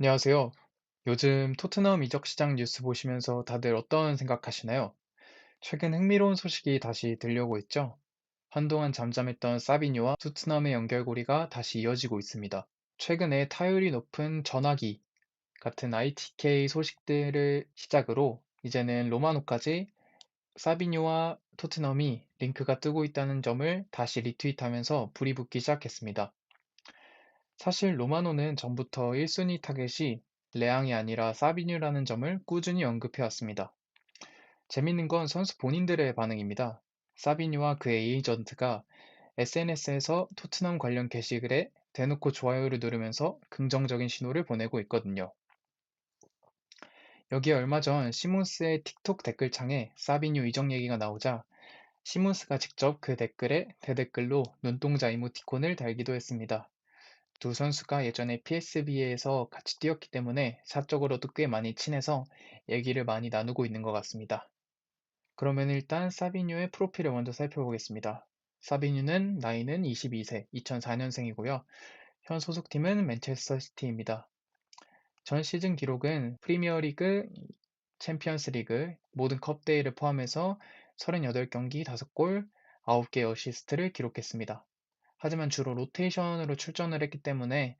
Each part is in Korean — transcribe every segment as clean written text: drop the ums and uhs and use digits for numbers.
안녕하세요. 요즘 토트넘 이적 시장 뉴스 보시면서 다들 어떤 생각하시나요? 최근 흥미로운 소식이 다시 들려오고 있죠? 한동안 잠잠했던 사비뉴와 토트넘의 연결고리가 다시 이어지고 있습니다. 최근에 타율이 높은 전화기 같은 ITK 소식들을 시작으로 이제는 로마노까지 사비뉴와 토트넘이 링크가 뜨고 있다는 점을 다시 리트윗하면서 불이 붙기 시작했습니다. 사실 로마노는 전부터 1순위 타겟이 레앙이 아니라 사비뉴라는 점을 꾸준히 언급해 왔습니다. 재밌는 건 선수 본인들의 반응입니다. 사비뉴와 그의 에이전트가 SNS에서 토트넘 관련 게시글에 대놓고 좋아요를 누르면서 긍정적인 신호를 보내고 있거든요. 여기에 얼마 전 시몬스의 틱톡 댓글창에 사비뉴 이적 얘기가 나오자 시몬스가 직접 그 댓글에 대댓글로 눈동자 이모티콘을 달기도 했습니다. 두 선수가 예전에 PSV에서 같이 뛰었기 때문에 사적으로도 꽤 많이 친해서 얘기를 많이 나누고 있는 것 같습니다. 그러면 일단 사비뉴의 프로필을 먼저 살펴보겠습니다. 사비뉴는 나이는 22세, 2004년생이고요. 현 소속팀은 맨체스터 시티입니다. 전 시즌 기록은 프리미어리그, 챔피언스리그 모든 컵 대회를 포함해서 38경기 5골, 9개 어시스트를 기록했습니다. 하지만 주로 로테이션으로 출전을 했기 때문에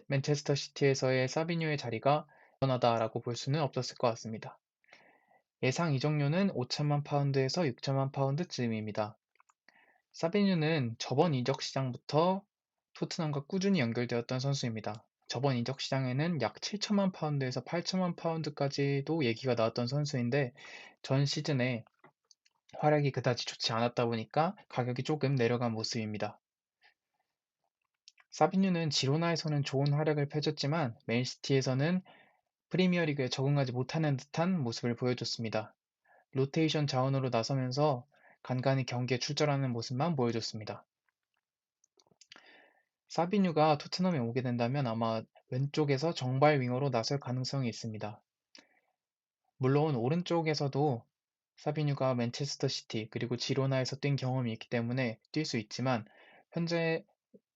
맨체스터 시티에서의 사비뉴의 자리가 뻔하다라고 볼 수는 없었을 것 같습니다. 예상 이적료는 5천만 파운드에서 6천만 파운드쯤입니다. 사비뉴는 저번 이적 시장부터 토트넘과 꾸준히 연결되었던 선수입니다. 저번 이적 시장에는 약 7천만 파운드에서 8천만 파운드까지도 얘기가 나왔던 선수인데 전 시즌에 활약이 그다지 좋지 않았다 보니까 가격이 조금 내려간 모습입니다. 사비뉴는 지로나에서는 좋은 활약을 펼쳤지만 맨시티에서는 프리미어리그에 적응하지 못하는 듯한 모습을 보여줬습니다. 로테이션 자원으로 나서면서 간간히 경기에 출전하는 모습만 보여줬습니다. 사비뉴가 토트넘에 오게 된다면 아마 왼쪽에서 정발 윙어로 나설 가능성이 있습니다. 물론 오른쪽에서도 사비뉴가 맨체스터 시티 그리고 지로나에서 뛴 경험이 있기 때문에 뛸 수 있지만 현재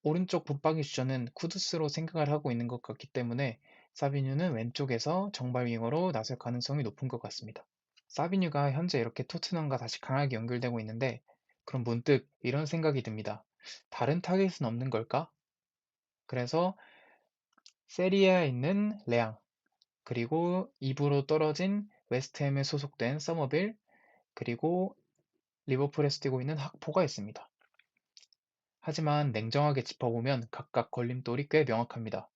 오른쪽 붙박이 주자는 쿠두스로 생각을 하고 있는 것 같기 때문에 사비뉴는 왼쪽에서 정발 윙어로 나설 가능성이 높은 것 같습니다. 사비뉴가 현재 이렇게 토트넘과 다시 강하게 연결되고 있는데 그럼 문득 이런 생각이 듭니다. 다른 타겟은 없는 걸까? 그래서 세리에에 있는 레앙 그리고 2부로 떨어진 웨스트햄에 소속된 서머빌 그리고 리버풀에서 뛰고 있는 학포가 있습니다. 하지만 냉정하게 짚어보면 각각 걸림돌이 꽤 명확합니다.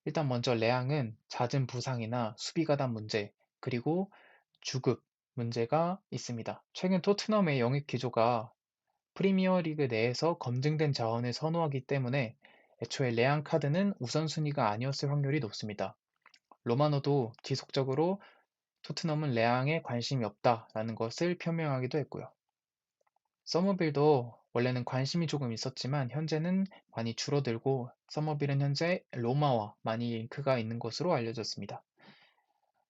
일단 먼저 레앙은 잦은 부상이나 수비 가담 문제, 그리고 주급 문제가 있습니다. 최근 토트넘의 영입 기조가 프리미어리그 내에서 검증된 자원을 선호하기 때문에 애초에 레앙 카드는 우선순위가 아니었을 확률이 높습니다. 로마노도 지속적으로 토트넘은 레앙에 관심이 없다라는 것을 표명하기도 했고요. 서머빌도 원래는 관심이 조금 있었지만 현재는 많이 줄어들고 서머빌은 현재 로마와 많이 링크가 있는 것으로 알려졌습니다.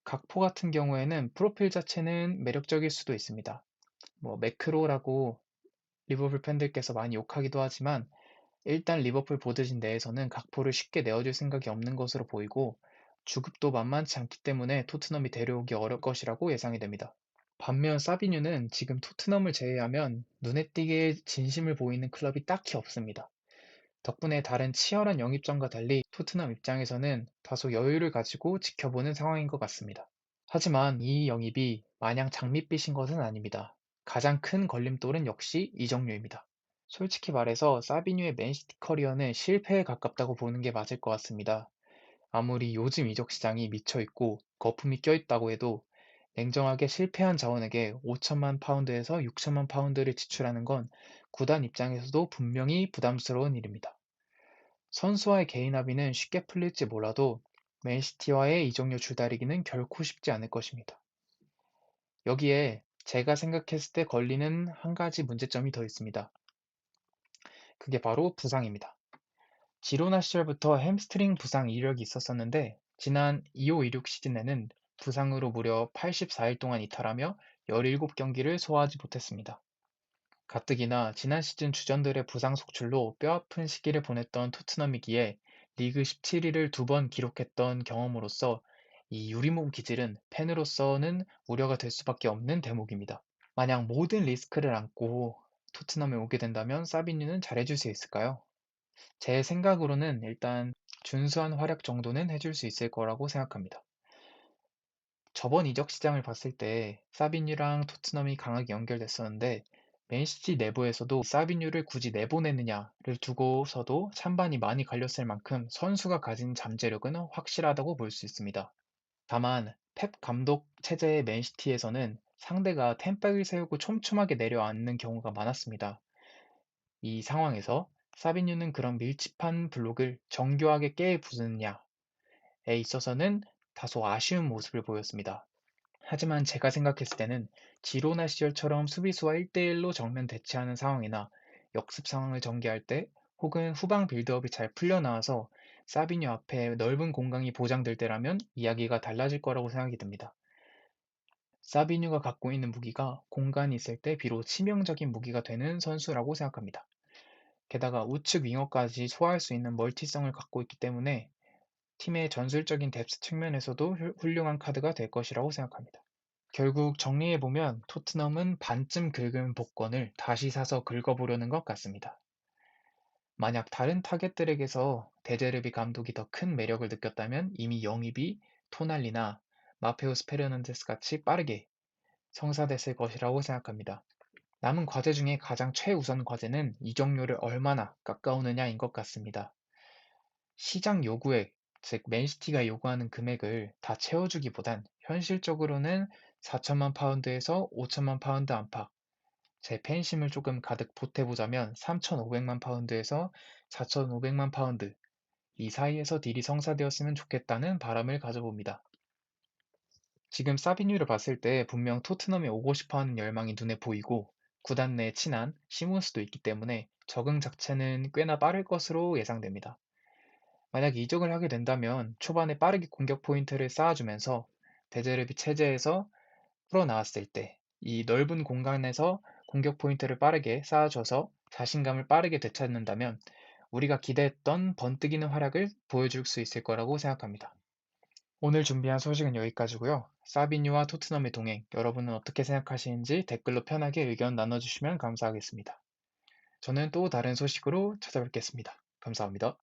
각포 같은 경우에는 프로필 자체는 매력적일 수도 있습니다. 매크로라고 리버풀 팬들께서 많이 욕하기도 하지만 일단 리버풀 보드진 내에서는 각포를 쉽게 내어줄 생각이 없는 것으로 보이고 주급도 만만치 않기 때문에 토트넘이 데려오기 어려울 것이라고 예상이 됩니다. 반면 사비뉴는 지금 토트넘을 제외하면 눈에 띄게 진심을 보이는 클럽이 딱히 없습니다. 덕분에 다른 치열한 영입전과 달리 토트넘 입장에서는 다소 여유를 가지고 지켜보는 상황인 것 같습니다. 하지만 이 영입이 마냥 장밋빛인 것은 아닙니다. 가장 큰 걸림돌은 역시 이적료입니다. 솔직히 말해서 사비뉴의 맨시티 커리어는 실패에 가깝다고 보는 게 맞을 것 같습니다. 아무리 요즘 이적 시장이 미쳐 있고 거품이 껴있다고 해도 냉정하게 실패한 자원에게 5천만 파운드에서 6천만 파운드를 지출하는 건 구단 입장에서도 분명히 부담스러운 일입니다. 선수와의 개인 합의는 쉽게 풀릴지 몰라도 맨시티와의 이적료 줄다리기는 결코 쉽지 않을 것입니다. 여기에 제가 생각했을 때 걸리는 한 가지 문제점이 더 있습니다. 그게 바로 부상입니다. 지로나 시절부터 햄스트링 부상 이력이 있었었는데 지난 25-26 시즌에는 부상으로 무려 84일 동안 이탈하며 17경기를 소화하지 못했습니다. 가뜩이나 지난 시즌 주전들의 부상 속출로 뼈아픈 시기를 보냈던 토트넘이기에 리그 17위를 두 번 기록했던 경험으로서 이 유리몸 기질은 팬으로서는 우려가 될 수밖에 없는 대목입니다. 만약 모든 리스크를 안고 토트넘에 오게 된다면 사비뉴는 잘해줄 수 있을까요? 제 생각으로는 일단 준수한 활약 정도는 해줄 수 있을 거라고 생각합니다. 저번 이적 시장을 봤을 때 사비뉴랑 토트넘이 강하게 연결됐었는데 맨시티 내부에서도 사비뉴를 굳이 내보내느냐를 두고서도 찬반이 많이 갈렸을 만큼 선수가 가진 잠재력은 확실하다고 볼 수 있습니다. 다만 펩 감독 체제의 맨시티에서는 상대가 템백을 세우고 촘촘하게 내려앉는 경우가 많았습니다. 이 상황에서 사비뉴는 그런 밀집한 블록을 정교하게 깨부수느냐에 있어서는 다소 아쉬운 모습을 보였습니다. 하지만 제가 생각했을 때는 지로나 시절처럼 수비수와 1대1로 정면 대치하는 상황이나 역습 상황을 전개할 때 혹은 후방 빌드업이 잘 풀려나와서 사비뉴 앞에 넓은 공간이 보장될 때라면 이야기가 달라질 거라고 생각이 듭니다. 사비뉴가 갖고 있는 무기가 공간이 있을 때 비록 치명적인 무기가 되는 선수라고 생각합니다. 게다가 우측 윙어까지 소화할 수 있는 멀티성을 갖고 있기 때문에 팀의 전술적인 뎁스 측면에서도 훌륭한 카드가 될 것이라고 생각합니다. 결국 정리해보면 토트넘은 반쯤 긁은 복권을 다시 사서 긁어보려는 것 같습니다. 만약 다른 타겟들에게서 데제르비 감독이 더 큰 매력을 느꼈다면 이미 영입이 토날리나 마페우스 페르난데스 같이 빠르게 성사됐을 것이라고 생각합니다. 남은 과제 중에 가장 최우선 과제는 이적료를 얼마나 깎아오느냐인 것 같습니다. 시장 요구액, 즉 맨시티가 요구하는 금액을 다 채워주기보단 현실적으로는 4천만 파운드에서 5천만 파운드 안팎, 제 팬심을 조금 가득 보태보자면 3,500만 파운드에서 4,500만 파운드 이 사이에서 딜이 성사되었으면 좋겠다는 바람을 가져봅니다. 지금 사비뉴를 봤을 때 분명 토트넘에 오고 싶어하는 열망이 눈에 보이고 구단 내 친한 시몬스도 있기 때문에 적응 자체는 꽤나 빠를 것으로 예상됩니다. 만약 이적을 하게 된다면 초반에 빠르게 공격 포인트를 쌓아주면서 데제르비 체제에서 풀어나왔을 때 이 넓은 공간에서 공격 포인트를 빠르게 쌓아줘서 자신감을 빠르게 되찾는다면 우리가 기대했던 번뜩이는 활약을 보여줄 수 있을 거라고 생각합니다. 오늘 준비한 소식은 여기까지고요. 사비뉴와 토트넘의 동행, 여러분은 어떻게 생각하시는지 댓글로 편하게 의견 나눠주시면 감사하겠습니다. 저는 또 다른 소식으로 찾아뵙겠습니다. 감사합니다.